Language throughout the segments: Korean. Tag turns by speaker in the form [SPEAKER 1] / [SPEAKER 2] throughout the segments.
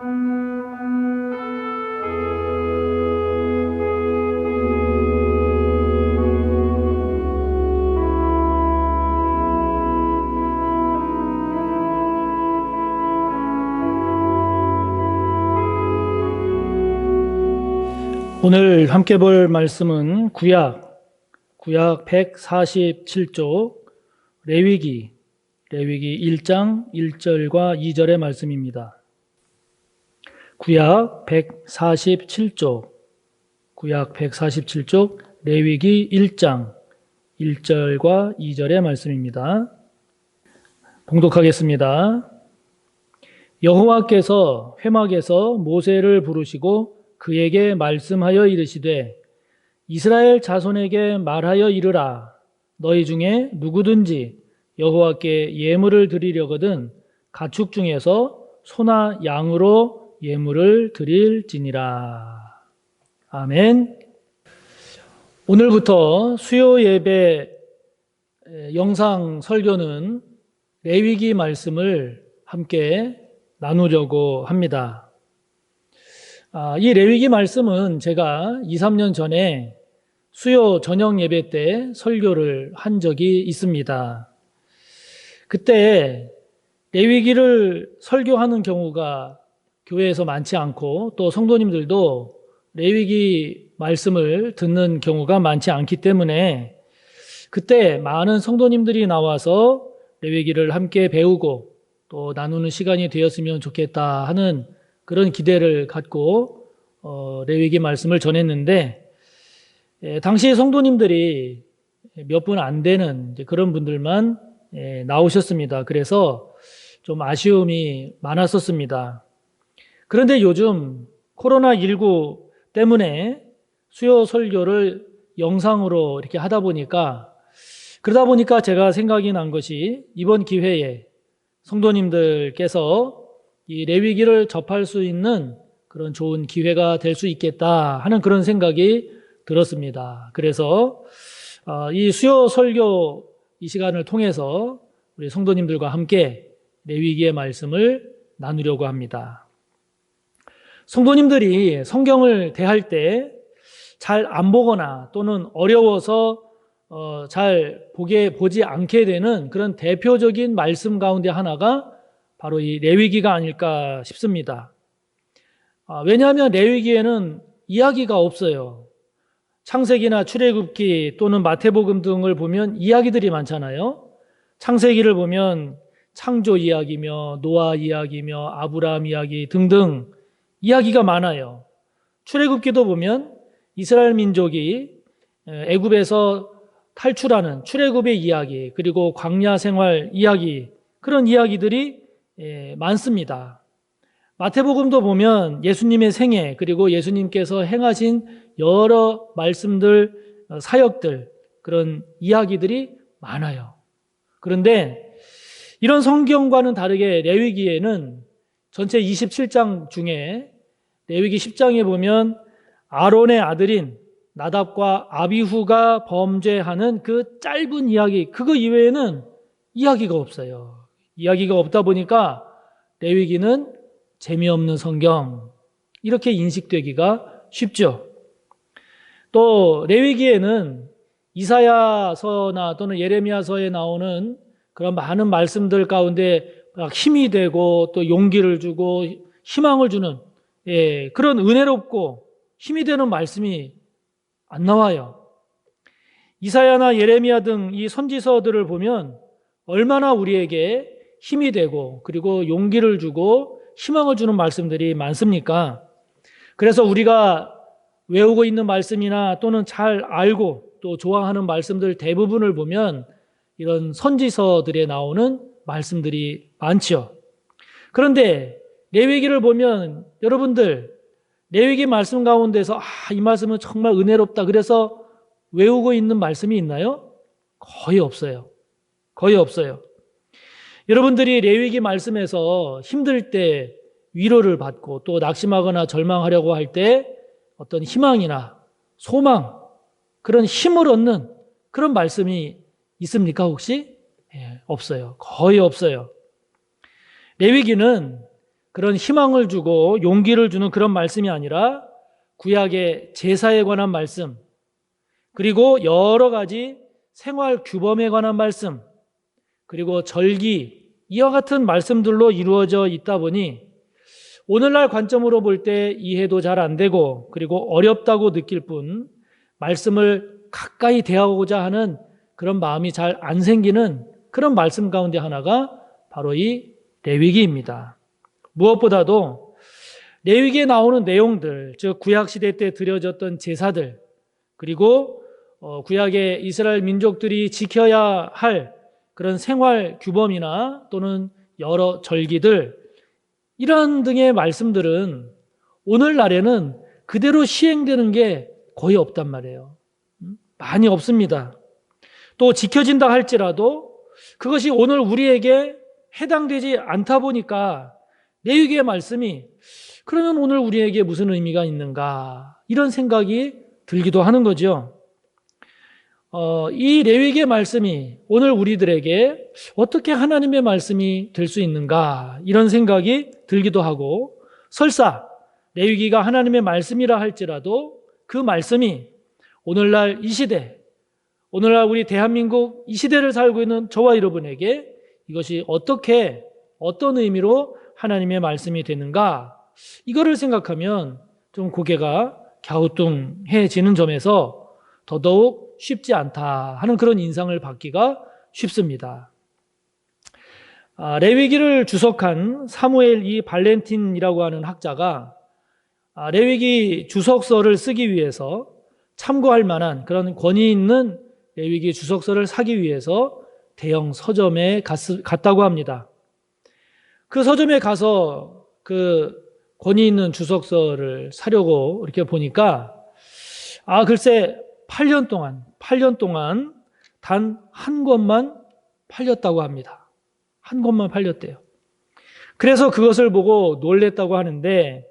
[SPEAKER 1] 오늘 함께 볼 말씀은 구약 147쪽 레위기 1장 1절과 2절의 말씀입니다. 구약 147쪽 레위기 1장 1절과 2절의 말씀입니다. 봉독하겠습니다. 여호와께서 회막에서 모세를 부르시고 그에게 말씀하여 이르시되 이스라엘 자손에게 말하여 이르라. 너희 중에 누구든지 여호와께 예물을 드리려거든 가축 중에서 소나 양으로 예물을 드릴지니라. 아멘. 오늘부터 수요 예배 영상 설교는 레위기 말씀을 함께 나누려고 합니다. 이 레위기 말씀은 제가 2, 3년 전에 수요 저녁 예배 때 설교를 한 적이 있습니다. 그때 레위기를 설교하는 경우가 교회에서 많지 않고 또 성도님들도 레위기 말씀을 듣는 경우가 많지 않기 때문에 그때 많은 성도님들이 나와서 레위기를 함께 배우고 또 나누는 시간이 되었으면 좋겠다 하는 그런 기대를 갖고 레위기 말씀을 전했는데 당시 성도님들이 몇 분 안 되는 그런 분들만 나오셨습니다. 그래서 좀 아쉬움이 많았었습니다. 그런데 요즘 코로나19 때문에 수요 설교를 영상으로 이렇게 그러다 보니까 제가 생각이 난 것이 이번 기회에 성도님들께서 이 레위기를 접할 수 있는 그런 좋은 기회가 될 수 있겠다 하는 그런 생각이 들었습니다. 그래서 이 수요 설교 이 시간을 통해서 우리 성도님들과 함께 레위기의 말씀을 나누려고 합니다. 성도님들이 성경을 대할 때 잘 안 보거나 또는 어려워서 잘 보지 않게 되는 그런 대표적인 말씀 가운데 하나가 바로 이 레위기가 아닐까 싶습니다. 왜냐하면 레위기에는 이야기가 없어요. 창세기나 출애굽기 또는 마태복음 등을 보면 이야기들이 많잖아요. 창세기를 보면 창조 이야기며 노아 이야기며 아브라함 이야기 등등 이야기가 많아요. 출애굽기도 보면 이스라엘 민족이 애굽에서 탈출하는 출애굽의 이야기 그리고 광야 생활 이야기 그런 이야기들이 많습니다. 마태복음도 보면 예수님의 생애 그리고 예수님께서 행하신 여러 말씀들, 사역들 그런 이야기들이 많아요. 그런데 이런 성경과는 다르게 레위기에는 전체 27장 중에 레위기 10장에 보면 아론의 아들인 나답과 아비후가 범죄하는 그 짧은 이야기 그거 이외에는 이야기가 없어요. 이야기가 없다 보니까 레위기는 재미없는 성경 이렇게 인식되기가 쉽죠. 또 레위기에는 이사야서나 또는 예레미야서에 나오는 그런 많은 말씀들 가운데 힘이 되고 또 용기를 주고 희망을 주는 그런 은혜롭고 힘이 되는 말씀이 안 나와요. 이사야나 예레미야 등 이 선지서들을 보면 얼마나 우리에게 힘이 되고 그리고 용기를 주고 희망을 주는 말씀들이 많습니까? 그래서 우리가 외우고 있는 말씀이나 또는 잘 알고 또 좋아하는 말씀들 대부분을 보면 이런 선지서들에 나오는 말씀들이 많죠. 그런데 레위기를 보면 여러분들 레위기 말씀 가운데서 이 말씀은 정말 은혜롭다 그래서 외우고 있는 말씀이 있나요? 거의 없어요. 거의 없어요. 여러분들이 레위기 말씀에서 힘들 때 위로를 받고 또 낙심하거나 절망하려고 할 때 어떤 희망이나 소망 그런 힘을 얻는 그런 말씀이 있습니까 혹시? 없어요. 거의 없어요. 레위기는 그런 희망을 주고 용기를 주는 그런 말씀이 아니라 구약의 제사에 관한 말씀, 그리고 여러 가지 생활 규범에 관한 말씀, 그리고 절기, 이와 같은 말씀들로 이루어져 있다 보니 오늘날 관점으로 볼 때 이해도 잘 안 되고 그리고 어렵다고 느낄 뿐 말씀을 가까이 대하고자 하는 그런 마음이 잘 안 생기는 그런 말씀 가운데 하나가 바로 이 레위기입니다. 무엇보다도 레위기에 나오는 내용들, 즉 구약시대 때 드려졌던 제사들, 그리고 구약의 이스라엘 민족들이 지켜야 할 그런 생활 규범이나 또는 여러 절기들, 이런 등의 말씀들은 오늘날에는 그대로 시행되는 게 거의 없단 말이에요. 많이 없습니다. 또 지켜진다 할지라도 그것이 오늘 우리에게 해당되지 않다 보니까 레위기의 말씀이 그러면 오늘 우리에게 무슨 의미가 있는가, 이런 생각이 들기도 하는 거죠. 이 레위기의 말씀이 오늘 우리들에게 어떻게 하나님의 말씀이 될 수 있는가, 이런 생각이 들기도 하고, 설사 레위기가 하나님의 말씀이라 할지라도 그 말씀이 오늘날 이 시대, 오늘날 우리 대한민국 이 시대를 살고 있는 저와 여러분에게 이것이 어떻게, 어떤 의미로 하나님의 말씀이 되는가, 이거를 생각하면 좀 고개가 갸우뚱해지는 점에서 더더욱 쉽지 않다 하는 그런 인상을 받기가 쉽습니다. 레위기를 주석한 사무엘 이 발렌틴이라고 하는 학자가 레위기 주석서를 쓰기 위해서 참고할 만한 그런 권위 있는 레위기 주석서를 사기 위해서 대형 서점에 갔다고 합니다. 그 서점에 가서 그 권위 있는 주석서를 사려고 이렇게 보니까 글쎄 8년 동안 단 한 권만 팔렸다고 합니다. 한 권만 팔렸대요. 그래서 그것을 보고 놀랬다고 하는데,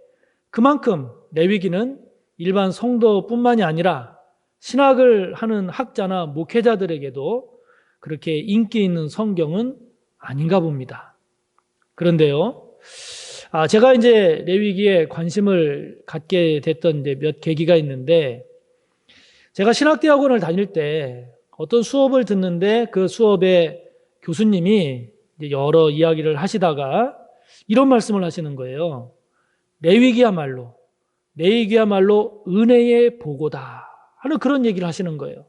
[SPEAKER 1] 그만큼 레위기는 일반 성도뿐만이 아니라 신학을 하는 학자나 목회자들에게도 그렇게 인기 있는 성경은 아닌가 봅니다. 그런데요, 제가 이제 레위기에 관심을 갖게 됐던 이제 몇 계기가 있는데, 제가 신학대학원을 다닐 때 어떤 수업을 듣는데 그 수업의 교수님이 여러 이야기를 하시다가 이런 말씀을 하시는 거예요. 레위기야말로 은혜의 보고다 하는 그런 얘기를 하시는 거예요.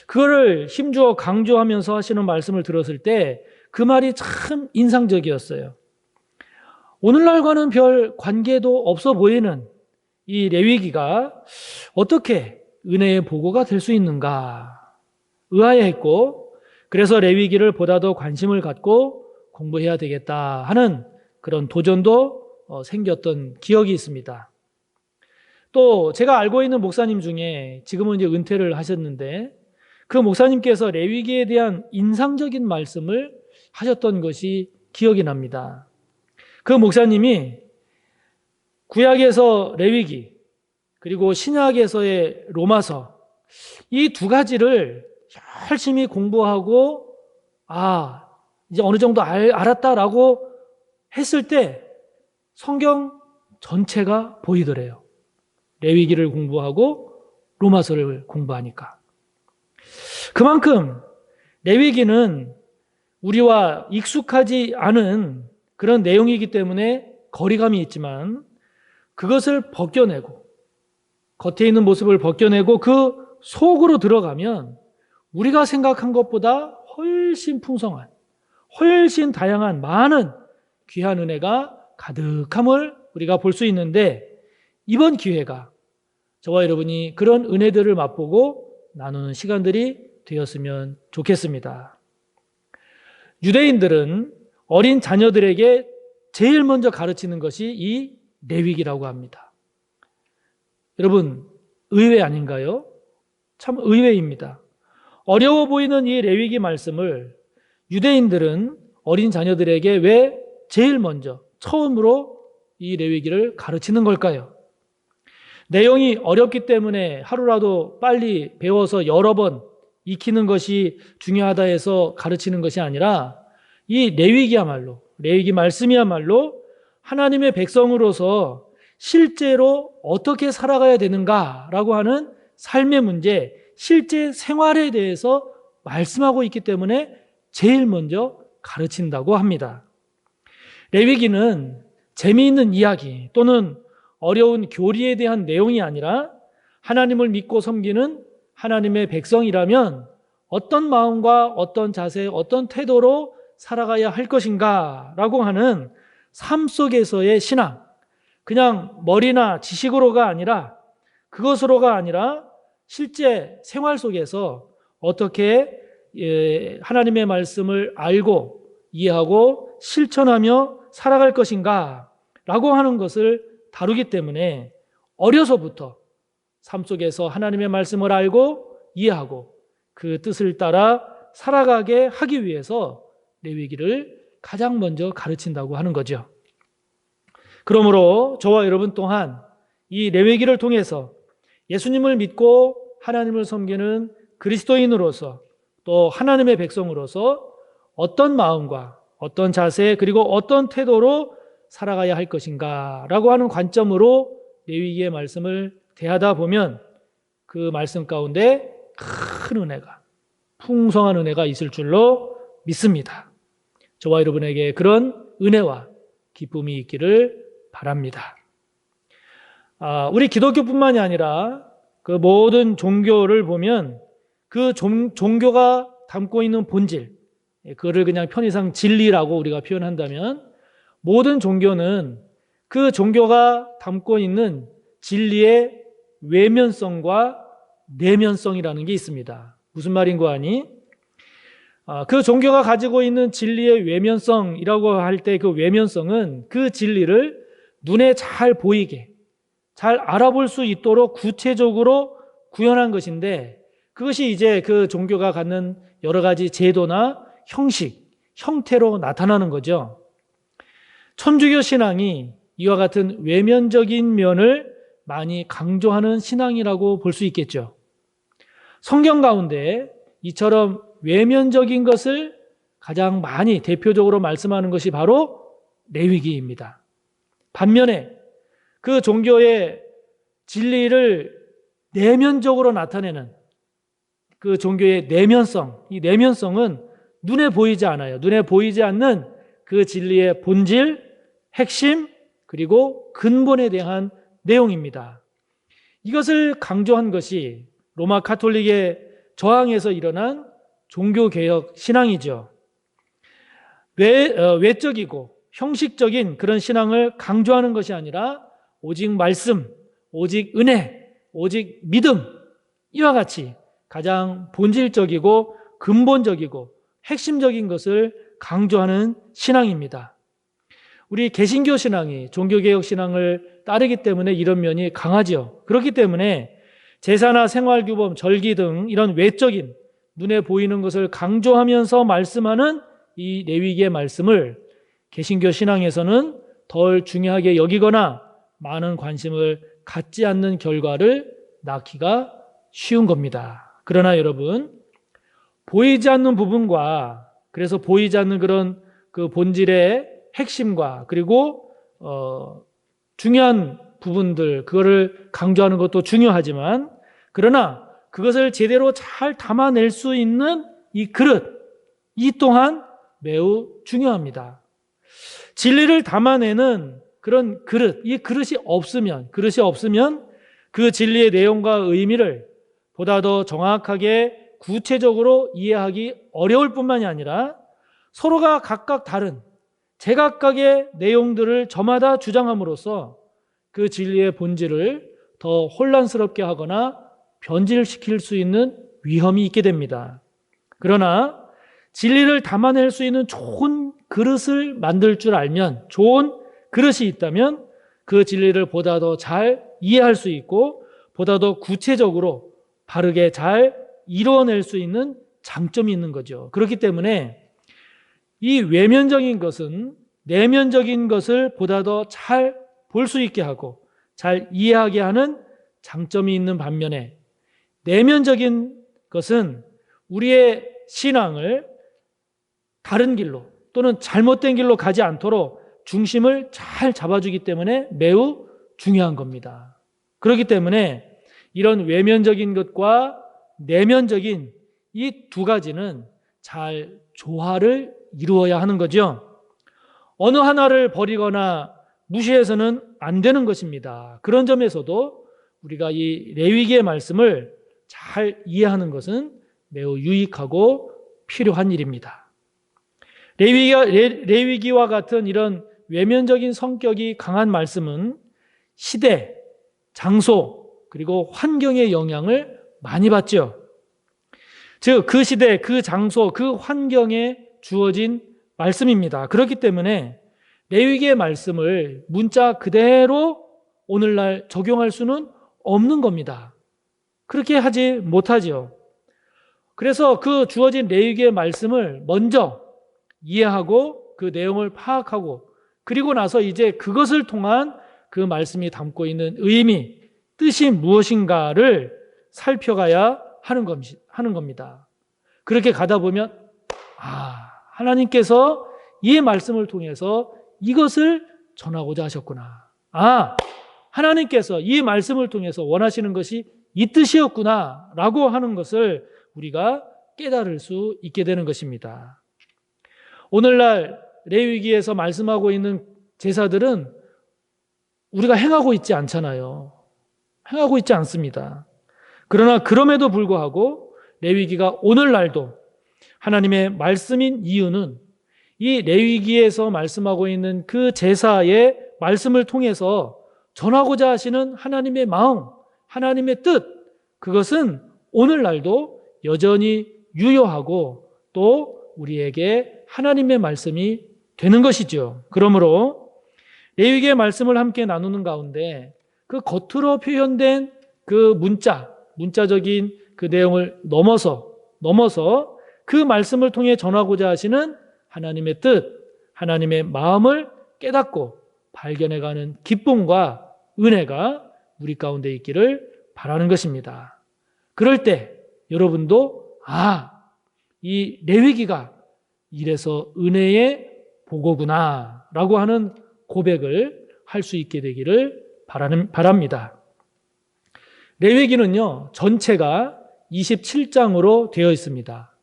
[SPEAKER 1] 그거를 힘주어 강조하면서 하시는 말씀을 들었을 때 그 말이 참 인상적이었어요. 오늘날과는 별 관계도 없어 보이는 이 레위기가 어떻게 은혜의 보고가 될 수 있는가 의아해했고, 그래서 레위기를 보다 더 관심을 갖고 공부해야 되겠다 하는 그런 도전도 생겼던 기억이 있습니다. 또 제가 알고 있는 목사님 중에 지금은 이제 은퇴를 하셨는데, 그 목사님께서 레위기에 대한 인상적인 말씀을 하셨던 것이 기억이 납니다. 그 목사님이 구약에서 레위기, 그리고 신약에서의 로마서, 이 두 가지를 열심히 공부하고 이제 어느 정도 알았다라고 했을 때 성경 전체가 보이더래요. 레위기를 공부하고 로마서를 공부하니까. 그만큼 레위기는 우리와 익숙하지 않은 그런 내용이기 때문에 거리감이 있지만, 그것을 벗겨내고 겉에 있는 모습을 벗겨내고 그 속으로 들어가면 우리가 생각한 것보다 훨씬 풍성한, 훨씬 다양한 많은 귀한 은혜가 가득함을 우리가 볼 수 있는데, 이번 기회가 저와 여러분이 그런 은혜들을 맛보고 나누는 시간들이 되었으면 좋겠습니다. 유대인들은 어린 자녀들에게 제일 먼저 가르치는 것이 이 레위기라고 합니다. 여러분, 의외 아닌가요? 참 의외입니다. 어려워 보이는 이 레위기 말씀을 유대인들은 어린 자녀들에게 왜 제일 먼저 처음으로 이 레위기를 가르치는 걸까요? 내용이 어렵기 때문에 하루라도 빨리 배워서 여러 번 익히는 것이 중요하다 해서 가르치는 것이 아니라, 이 레위기 말씀이야말로 하나님의 백성으로서 실제로 어떻게 살아가야 되는가라고 하는 삶의 문제, 실제 생활에 대해서 말씀하고 있기 때문에 제일 먼저 가르친다고 합니다. 레위기는 재미있는 이야기 또는 어려운 교리에 대한 내용이 아니라 하나님을 믿고 섬기는 하나님의 백성이라면 어떤 마음과 어떤 자세, 어떤 태도로 살아가야 할 것인가 라고 하는 삶 속에서의 신앙, 그냥 머리나 지식으로가 아니라 그것으로가 아니라 실제 생활 속에서 어떻게 하나님의 말씀을 알고 이해하고 실천하며 살아갈 것인가 라고 하는 것을 다루기 때문에 어려서부터 삶 속에서 하나님의 말씀을 알고 이해하고 그 뜻을 따라 살아가게 하기 위해서 레위기를 가장 먼저 가르친다고 하는 거죠. 그러므로 저와 여러분 또한 이 레위기를 통해서 예수님을 믿고 하나님을 섬기는 그리스도인으로서 또 하나님의 백성으로서 어떤 마음과 어떤 자세 그리고 어떤 태도로 살아가야 할 것인가 라고 하는 관점으로 레위기의 말씀을 대하다 보면 그 말씀 가운데 큰 은혜가, 풍성한 은혜가 있을 줄로 믿습니다. 저와 여러분에게 그런 은혜와 기쁨이 있기를 바랍니다. 우리 기독교뿐만이 아니라 그 모든 종교를 보면 그 종교가 담고 있는 본질, 그거를 그냥 편의상 진리라고 우리가 표현한다면 모든 종교는 그 종교가 담고 있는 진리의 외면성과 내면성이라는 게 있습니다. 무슨 말인고 하니? 그 종교가 가지고 있는 진리의 외면성이라고 할 때 그 외면성은 그 진리를 눈에 잘 보이게, 잘 알아볼 수 있도록 구체적으로 구현한 것인데 그것이 이제 그 종교가 갖는 여러 가지 제도나 형식, 형태로 나타나는 거죠. 천주교 신앙이 이와 같은 외면적인 면을 많이 강조하는 신앙이라고 볼 수 있겠죠. 성경 가운데 이처럼 외면적인 것을 가장 많이 대표적으로 말씀하는 것이 바로 레위기입니다. 반면에 그 종교의 진리를 내면적으로 나타내는 그 종교의 내면성, 이 내면성은 눈에 보이지 않아요. 눈에 보이지 않는 그 진리의 본질, 핵심, 그리고 근본에 대한 내용입니다. 이것을 강조한 것이 로마 가톨릭의 저항에서 일어난 종교개혁 신앙이죠. 외적이고 형식적인 그런 신앙을 강조하는 것이 아니라 오직 말씀, 오직 은혜, 오직 믿음, 이와 같이 가장 본질적이고 근본적이고 핵심적인 것을 강조하는 신앙입니다. 우리 개신교 신앙이 종교개혁 신앙을 따르기 때문에 이런 면이 강하죠. 그렇기 때문에 제사나 생활규범, 절기 등 이런 외적인 눈에 보이는 것을 강조하면서 말씀하는 이 레위기의 말씀을 개신교 신앙에서는 덜 중요하게 여기거나 많은 관심을 갖지 않는 결과를 낳기가 쉬운 겁니다. 그러나 여러분, 보이지 않는 부분과 그래서 보이지 않는 그런 그 본질의 핵심과 그리고 중요한 부분들, 그거를 강조하는 것도 중요하지만 그러나 그것을 제대로 잘 담아낼 수 있는 이 그릇, 이 또한 매우 중요합니다. 진리를 담아내는 그런 그릇, 이 그릇이 없으면 그 진리의 내용과 의미를 보다 더 정확하게 구체적으로 이해하기 어려울 뿐만이 아니라 서로가 각각 다른 제각각의 내용들을 저마다 주장함으로써 그 진리의 본질을 더 혼란스럽게 하거나 변질시킬 수 있는 위험이 있게 됩니다. 그러나 진리를 담아낼 수 있는 좋은 그릇을 만들 줄 알면, 좋은 그릇이 있다면 그 진리를 보다 더 잘 이해할 수 있고 보다 더 구체적으로 바르게 잘 이루어낼 수 있는 장점이 있는 거죠. 그렇기 때문에 이 외면적인 것은 내면적인 것을 보다 더 잘 볼 수 있게 하고 잘 이해하게 하는 장점이 있는 반면에 내면적인 것은 우리의 신앙을 다른 길로 또는 잘못된 길로 가지 않도록 중심을 잘 잡아주기 때문에 매우 중요한 겁니다. 그렇기 때문에 이런 외면적인 것과 내면적인 이 두 가지는 잘 조화를 이루어야 하는 거죠. 어느 하나를 버리거나 무시해서는 안 되는 것입니다. 그런 점에서도 우리가 이 레위기의 말씀을 잘 이해하는 것은 매우 유익하고 필요한 일입니다. 레위기와 같은 이런 외면적인 성격이 강한 말씀은 시대, 장소, 그리고 환경의 영향을 많이 받죠. 즉, 그 시대, 그 장소, 그 환경에 주어진 말씀입니다. 그렇기 때문에 레위기의 말씀을 문자 그대로 오늘날 적용할 수는 없는 겁니다. 그렇게 하지 못하죠. 그래서 그 주어진 레위기의 말씀을 먼저 이해하고 그 내용을 파악하고 그리고 나서 이제 그것을 통한 그 말씀이 담고 있는 의미, 뜻이 무엇인가를 살펴가야 하는 겁니다. 그렇게 가다 보면 하나님께서 이 말씀을 통해서 이것을 전하고자 하셨구나. 하나님께서 이 말씀을 통해서 원하시는 것이 이 뜻이었구나 라고 하는 것을 우리가 깨달을 수 있게 되는 것입니다. 오늘날 레위기에서 말씀하고 있는 제사들은 우리가 행하고 있지 않잖아요. 행하고 있지 않습니다. 그러나 그럼에도 불구하고 레위기가 오늘날도 하나님의 말씀인 이유는 이 레위기에서 말씀하고 있는 그 제사의 말씀을 통해서 전하고자 하시는 하나님의 마음, 하나님의 뜻, 그것은 오늘날도 여전히 유효하고 또 우리에게 하나님의 말씀이 되는 것이죠. 그러므로 레위기의 말씀을 함께 나누는 가운데 그 겉으로 표현된 그 문자적인 그 내용을 넘어서 그 말씀을 통해 전하고자 하시는 하나님의 뜻, 하나님의 마음을 깨닫고 발견해가는 기쁨과 은혜가 우리 가운데 있기를 바라는 것입니다. 그럴 때 여러분도 이 레위기가 이래서 은혜의 보고구나 라고 하는 고백을 할 수 있게 되기를 바랍니다. 레위기는요, 전체가 27장으로 되어 있습니다.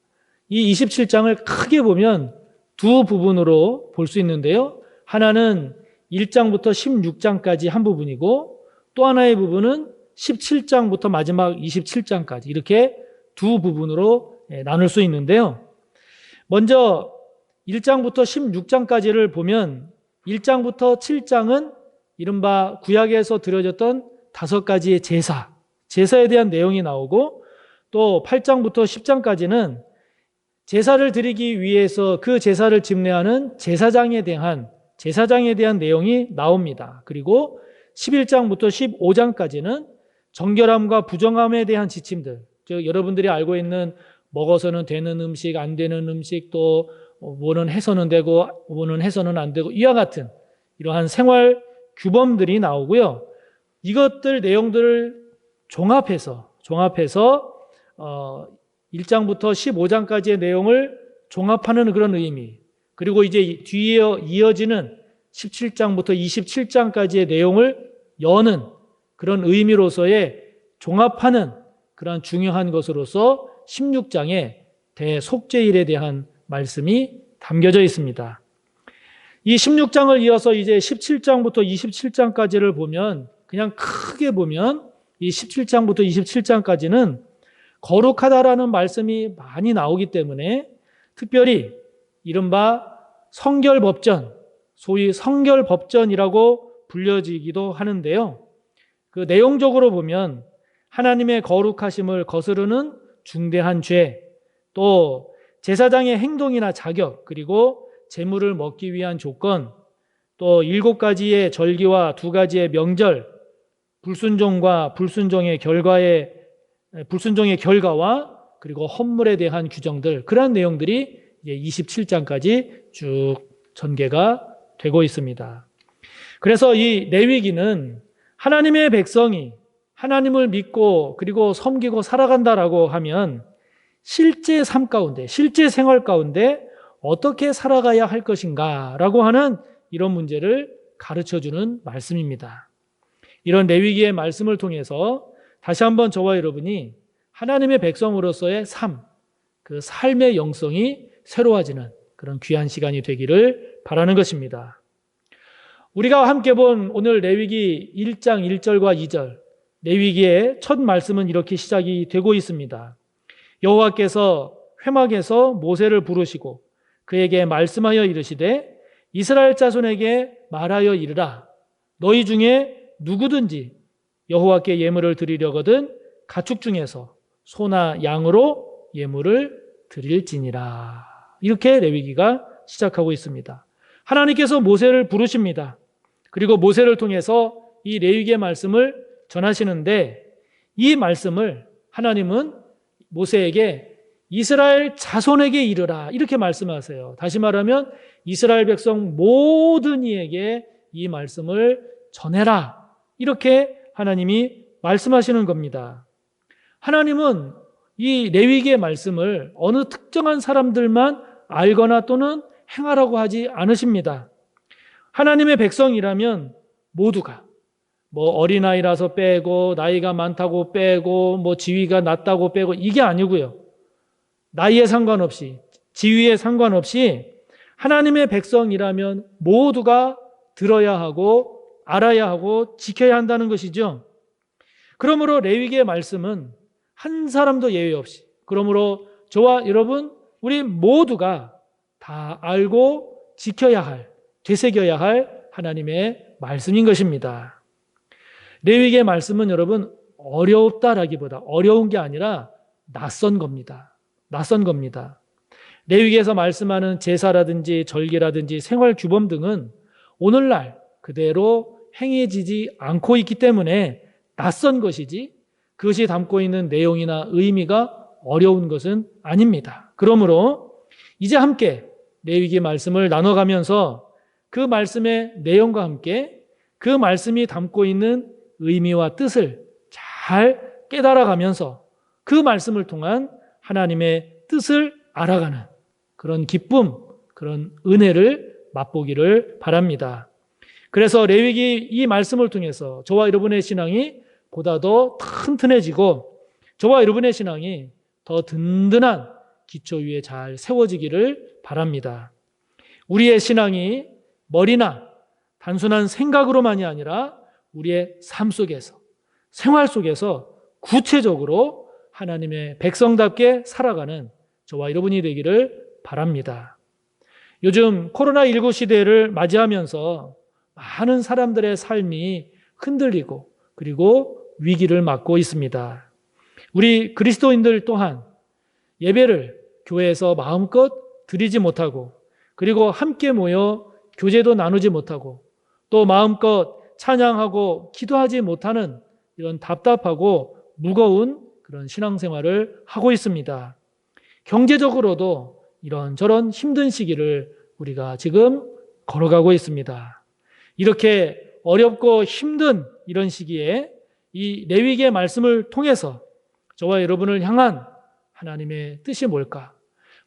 [SPEAKER 1] 이 27장을 크게 보면 두 부분으로 볼 수 있는데요. 하나는 1장부터 16장까지 한 부분이고 또 하나의 부분은 17장부터 마지막 27장까지 이렇게 두 부분으로 나눌 수 있는데요. 먼저 1장부터 16장까지를 보면 1장부터 7장은 이른바 구약에서 드려졌던 5가지의 제사에 대한 내용이 나오고 또 8장부터 10장까지는 제사를 드리기 위해서 그 제사를 집례하는 제사장에 대한 내용이 나옵니다. 그리고 11장부터 15장까지는 정결함과 부정함에 대한 지침들, 즉 여러분들이 알고 있는 먹어서는 되는 음식, 안 되는 음식, 또 뭐는 해서는 되고 뭐는 해서는 안 되고 이와 같은 이러한 생활 규범들이 나오고요. 이것들 내용들을 종합해서 1장부터 15장까지의 내용을 종합하는 그런 의미, 그리고 이제 뒤에 이어지는 17장부터 27장까지의 내용을 여는 그런 의미로서의 종합하는 그런 중요한 것으로서 16장에 대속죄일에 대한 말씀이 담겨져 있습니다. 이 16장을 이어서 이제 17장부터 27장까지를 보면 그냥 크게 보면 이 17장부터 27장까지는 거룩하다라는 말씀이 많이 나오기 때문에 특별히 이른바 성결법전, 소위 성결법전이라고 불려지기도 하는데요. 그 내용적으로 보면 하나님의 거룩하심을 거스르는 중대한 죄, 또 제사장의 행동이나 자격, 그리고 제물을 먹기 위한 조건, 또 7가지의 절기와 2가지의 명절, 불순종과 불순종의 결과와 그리고 헌물에 대한 규정들, 그러한 내용들이 이제 27장까지 쭉 전개가 되고 있습니다. 그래서 이 레위기는 하나님의 백성이 하나님을 믿고 그리고 섬기고 살아간다라고 하면 실제 삶 가운데, 실제 생활 가운데 어떻게 살아가야 할 것인가라고 하는 이런 문제를 가르쳐주는 말씀입니다. 이런 레위기의 말씀을 통해서 다시 한번 저와 여러분이 하나님의 백성으로서의 삶, 그 삶의 영성이 새로워지는 그런 귀한 시간이 되기를 바라는 것입니다. 우리가 함께 본 오늘 레위기 1장 1절과 2절, 레위기의 첫 말씀은 이렇게 시작이 되고 있습니다. 여호와께서 회막에서 모세를 부르시고 그에게 말씀하여 이르시되 이스라엘 자손에게 말하여 이르라. 너희 중에 누구든지 여호와께 예물을 드리려거든 가축 중에서 소나 양으로 예물을 드릴지니라. 이렇게 레위기가 시작하고 있습니다. 하나님께서 모세를 부르십니다. 그리고 모세를 통해서 이 레위기의 말씀을 전하시는데 이 말씀을 하나님은 모세에게 이스라엘 자손에게 이르라 이렇게 말씀하세요. 다시 말하면 이스라엘 백성 모든 이에게 이 말씀을 전해라 이렇게 하나님이 말씀하시는 겁니다. 하나님은 이 레위기의 말씀을 어느 특정한 사람들만 알거나 또는 행하라고 하지 않으십니다. 하나님의 백성이라면 모두가 어린아이라서 빼고 나이가 많다고 빼고 지위가 낮다고 빼고 이게 아니고요. 나이에 상관없이 지위에 상관없이 하나님의 백성이라면 모두가 들어야 하고 알아야 하고 지켜야 한다는 것이죠. 그러므로 레위기의 말씀은 한 사람도 예외 없이 그러므로 저와 여러분 우리 모두가 다 알고 지켜야 할 되새겨야 할 하나님의 말씀인 것입니다. 레위기의 말씀은 여러분 어렵다라기보다 어려운 게 아니라 낯선 겁니다. 낯선 겁니다. 레위기에서 말씀하는 제사라든지 절기라든지 생활 규범 등은 오늘날 그대로 행해지지 않고 있기 때문에 낯선 것이지 그것이 담고 있는 내용이나 의미가 어려운 것은 아닙니다. 그러므로 이제 함께 레위기 말씀을 나눠가면서 그 말씀의 내용과 함께 그 말씀이 담고 있는 의미와 뜻을 잘 깨달아가면서 그 말씀을 통한 하나님의 뜻을 알아가는 그런 기쁨, 그런 은혜를 맛보기를 바랍니다. 그래서 레위기 이 말씀을 통해서 저와 여러분의 신앙이 보다 더 튼튼해지고 저와 여러분의 신앙이 더 든든한 기초 위에 잘 세워지기를 바랍니다. 우리의 신앙이 머리나 단순한 생각으로만이 아니라 우리의 삶 속에서 생활 속에서 구체적으로 하나님의 백성답게 살아가는 저와 여러분이 되기를 바랍니다. 요즘 코로나19 시대를 맞이하면서 많은 사람들의 삶이 흔들리고 그리고 위기를 맞고 있습니다. 우리 그리스도인들 또한 예배를 교회에서 마음껏 드리지 못하고 그리고 함께 모여 교제도 나누지 못하고 또 마음껏 찬양하고 기도하지 못하는 이런 답답하고 무거운 그런 신앙생활을 하고 있습니다. 경제적으로도 이런저런 힘든 시기를 우리가 지금 걸어가고 있습니다. 이렇게 어렵고 힘든 이런 시기에 이 레위기의 말씀을 통해서 저와 여러분을 향한 하나님의 뜻이 뭘까?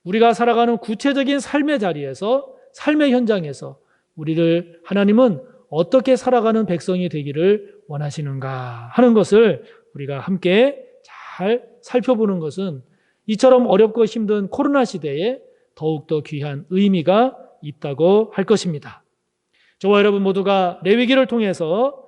[SPEAKER 1] 우리가 살아가는 구체적인 삶의 자리에서 삶의 현장에서 우리를 하나님은 어떻게 살아가는 백성이 되기를 원하시는가 하는 것을 우리가 함께 잘 살펴보는 것은 이처럼 어렵고 힘든 코로나 시대에 더욱더 귀한 의미가 있다고 할 것입니다. 저와 여러분 모두가 레위기를 통해서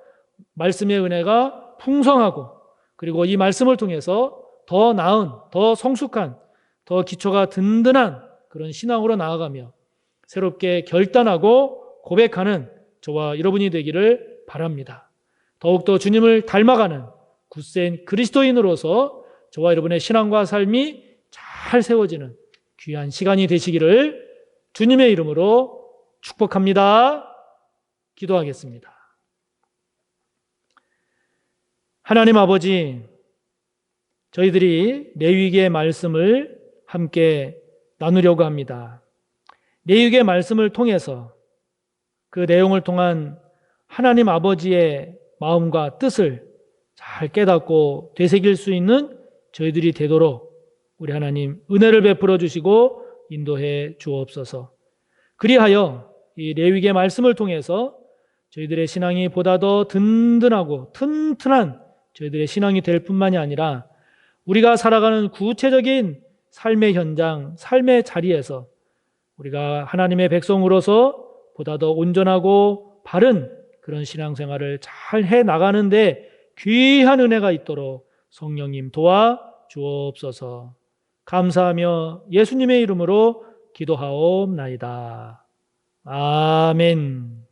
[SPEAKER 1] 말씀의 은혜가 풍성하고 그리고 이 말씀을 통해서 더 나은, 더 성숙한, 더 기초가 든든한 그런 신앙으로 나아가며 새롭게 결단하고 고백하는 저와 여러분이 되기를 바랍니다. 더욱더 주님을 닮아가는 굳센 그리스도인으로서 저와 여러분의 신앙과 삶이 잘 세워지는 귀한 시간이 되시기를 주님의 이름으로 축복합니다. 기도하겠습니다. 하나님 아버지, 저희들이 레위기의 말씀을 함께 나누려고 합니다. 레위기의 말씀을 통해서 그 내용을 통한 하나님 아버지의 마음과 뜻을 잘 깨닫고 되새길 수 있는 저희들이 되도록 우리 하나님 은혜를 베풀어 주시고 인도해 주옵소서. 그리하여 이 레위기의 말씀을 통해서 저희들의 신앙이 보다 더 든든하고 튼튼한 저희들의 신앙이 될 뿐만이 아니라 우리가 살아가는 구체적인 삶의 현장, 삶의 자리에서 우리가 하나님의 백성으로서 보다 더 온전하고 바른 그런 신앙생활을 잘 해나가는데 귀한 은혜가 있도록 성령님 도와 주옵소서. 감사하며 예수님의 이름으로 기도하옵나이다. 아멘.